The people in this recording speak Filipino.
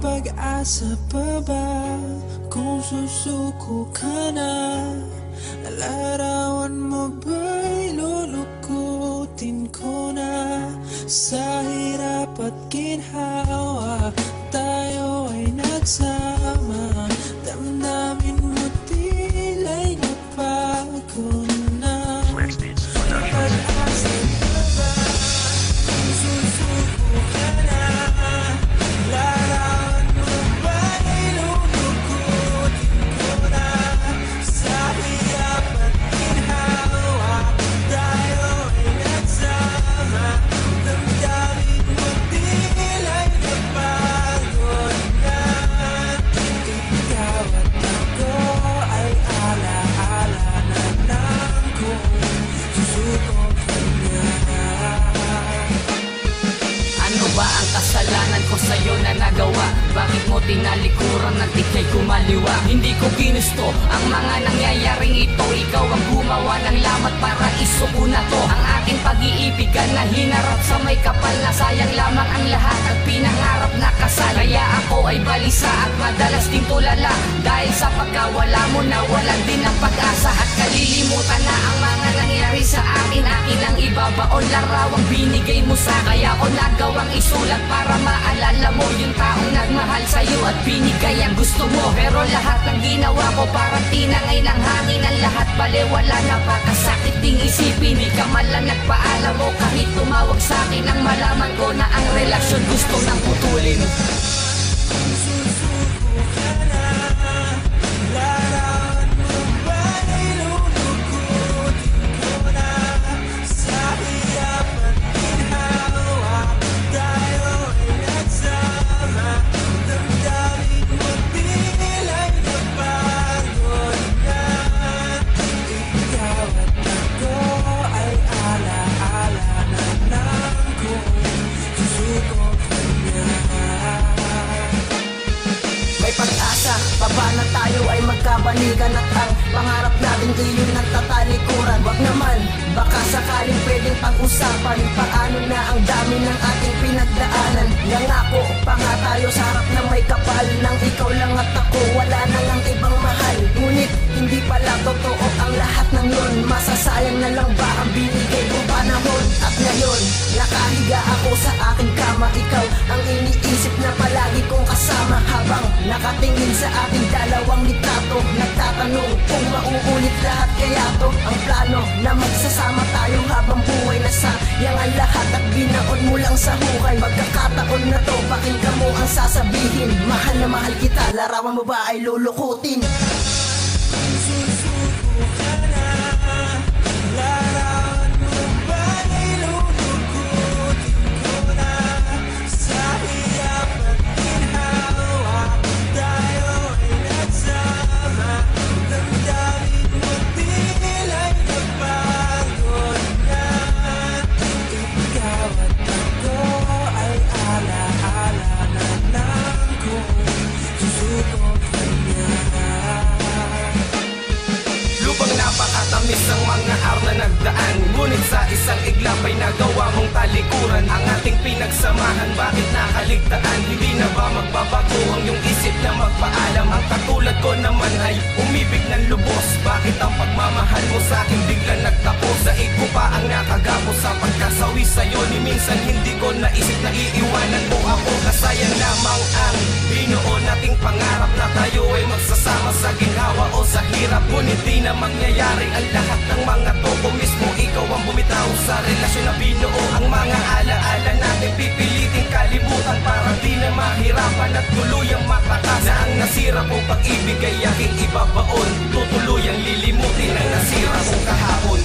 pag-asa pa ba kung susuko ka na? Larawan mo ba'y lulukutin ko na? Sa hirap at ginhawa tayo ay nagsama. Damdamin mo tila'y napago na. Pag-asa pa ba kung susuko ka na? Larawan mo ba'y lulukutin ko na? Sa hirap at ginhawa tayo ay nagsama. Damdamin mo tila'y napagod na. Ikaw at ako ay alaala na lang kung susuko ka na. Ano ba ang kasalanan ko sa'yo na nagawa? Bakit mo tinalikuran ng tikay kumaliwa? Hindi ko ginusto ang mga nangyayaring ito. Ikaw ang gumawa ng lamat para isuko na to. Ang ating pag-iibigan na hinarap sa may kapal na sayang lamang ang lahat at pinangarap na kasal. Kaya ako ay balisa at madalas din tulala dahil sa pagkawala mo na walang din ang pag-asa. At kalilimutan na ang mga nangyari sa akin. Akin ang ibabaon larawang binigay mo sa kaya ko nagawang isulat para maalala mo yung taong nagmahal sa'yo at binigay ang gusto mo. Pero lahat ng ginawa ko parang tinangay ng hangin. Ang lahat baliwala, napakasakit ding isipin. Di ka man lang nagpaalam mo kahit tumawag sa'kin ang malaman ko na ang relasyon gusto nang putulin. Susuko ka na. Larawan mo ba'y lulukutin ko na? Sa hirap at ginhawa tayo ay nagsama. Damdamin mo tila'y napagod na. Ikaw at ako ay alaala na lang kung susuko ka na. May pag-asa, baba na tayo ay magkabalikan. At ang pangarap natin iyon ang tatalikuran. Wag naman, baka sakaling pwedeng pag-usapan paano na ang dami ng ating pinagdaanan. Nangako pa nga tayo sa harap na may kapal nang ikaw lang at ako, wala nang ang ibang mahal. Ngunit hindi pala totoo ang lahat ng yun. Masasayang na lang ba ang binigay kong panahon? At ngayon, nakahiga ako sa aking kama. Ikaw ang iniisip na palagi kong kasama. Habang nakatingin sa ating dalawang litrato, nagtatanong kung mauulit lahat kaya to. Ang plano na magsasama tayo habang buhay na sayang ang lahat at binaon mo lang sa hukay. Pagkakataon na to, pakinggan mo ang sasabihin. Mahal na mahal kita, larawan mo ba ay lulukutin? Susuko ka na. Larawan mo ba'y lulukutin ko na? Sa hirap at ginhawa tayo ay nagsama. Damdamin mo tila'y napagod na. Ikaw at ako ay alaala na lang kung susuko ka na. Lubang napakatamis ang mga araw na nagdaan. Ngunit sa isang iglap ay nagawa mong talikuran ang ating pinagsamahan. Bakit nakaligtaan? Hindi na ba magbabago ang iyong isip na magpaalam? Ang katulad ko naman ay umibig ng lubos. Bakit ang pagmamahal mo sa akin bigla nagtapos? Daig ko pa ang nakagapos sa pagkasawi sa'yo. Ni minsan hindi ko naisip na iiwanan mo ako. Kasayang lamang ang binuo nating pangarap na tayo ay magsasama sa ginhawa o sa hirap. Ngunit di na mangyayari ang lahat ng mga to. Kung mismo ikaw ang bumitaw sa relasyon na binuo. Ang mga alaala natin pipiliting kalimutan para di na mahirapan at tuluyang matakas. Na ang nasira kong pag-ibig ay aking ibabaon. Tutuluyang lilimutin ang nasira kong kahapon.